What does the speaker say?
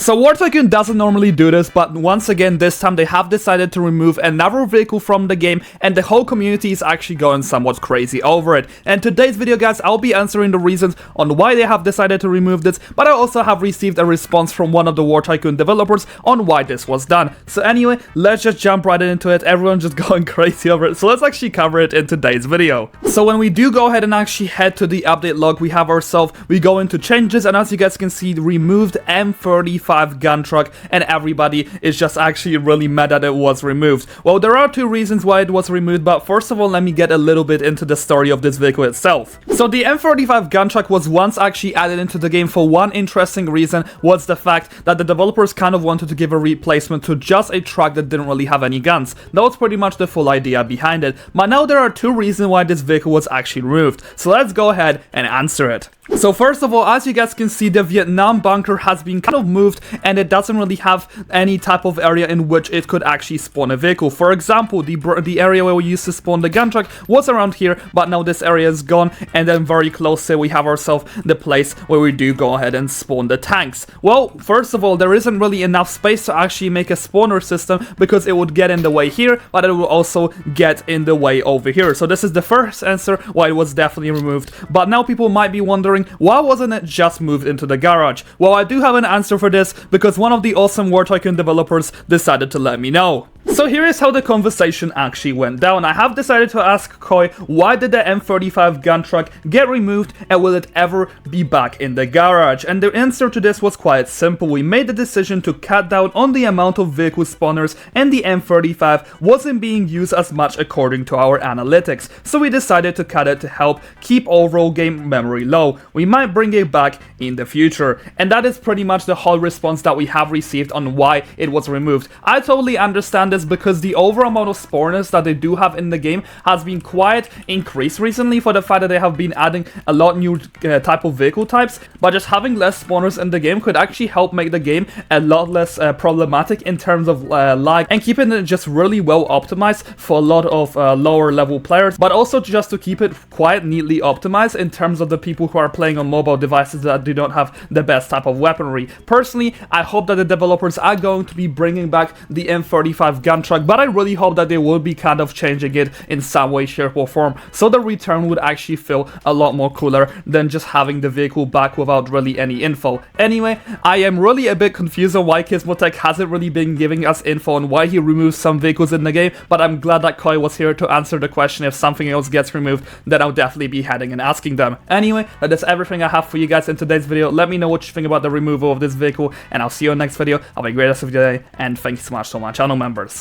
So War Tycoon doesn't normally do this, but once again this time they have decided to remove another vehicle from the game, and the whole community is actually going somewhat crazy over it. And today's video, guys, I'll be answering the reasons on why they have decided to remove this, but I also have received a response from one of the War Tycoon developers on why this was done. So anyway, let's just jump right into it. Everyone's just going crazy over it, so let's actually cover it in today's video. So when we do go ahead and actually head to the update log, we go into changes, and as you guys can see, removed M35 gun truck, and everybody is just actually really mad that it was removed. Well, there are two reasons why it was removed, but first of all, let me get a little bit into the story of this vehicle itself. So the M35 gun truck was once actually added into the game for one interesting reason, was the fact that the developers kind of wanted to give a replacement to just a truck that didn't really have any guns. That was pretty much the full idea behind it. But now there are two reasons why this vehicle was actually removed. So let's go ahead and answer it. So first of all, as you guys can see, the Vietnam bunker has been kind of moved, and it doesn't really have any type of area in which it could actually spawn a vehicle. For example, the area where we used to spawn the gun truck was around here, but now this area is gone, and then very close here we have ourselves the place where we do go ahead and spawn the tanks. Well, first of all, there isn't really enough space to actually make a spawner system, because it would get in the way here, but it will also get in the way over here. So this is the first answer why it was definitely removed. But now people might be wondering, why wasn't it just moved into the garage? Well, I do have an answer for this, because one of the awesome War Tycoon developers decided to let me know. So here is how the conversation actually went down. I have decided to ask Koi, why did the M35 gun truck get removed, and will it ever be back in the garage? And the answer to this was quite simple. We made the decision to cut down on the amount of vehicle spawners, and the M35 wasn't being used as much according to our analytics. So we decided to cut it to help keep overall game memory low. We might bring it back in the future. And that is pretty much the whole response that we have received on why it was removed. I totally understand this, because the overall amount of spawners that they do have in the game has been quite increased recently, for the fact that they have been adding a lot new type of vehicle types, but just having less spawners in the game could actually help make the game a lot less problematic in terms of lag, and keeping it just really well optimized for a lot of lower level players, but also just to keep it quite neatly optimized in terms of the people who are playing on mobile devices that do not have the best type of weaponry. Personally, I hope that the developers are going to be bringing back the M35 gun truck, but I really hope that they will be kind of changing it in some way, shape or form, so the return would actually feel a lot more cooler than just having the vehicle back without really any info. Anyway, I am really a bit confused on why Gizmotech hasn't really been giving us info on why he removes some vehicles in the game, but I'm glad that Koi was here to answer the question. If something else gets removed, then I'll definitely be heading and asking them. Anyway, that is everything I have for you guys in today's video. Let me know what you think about the removal of this vehicle, and I'll see you in the next video. Have a great rest of your day, and thanks so much to my channel members.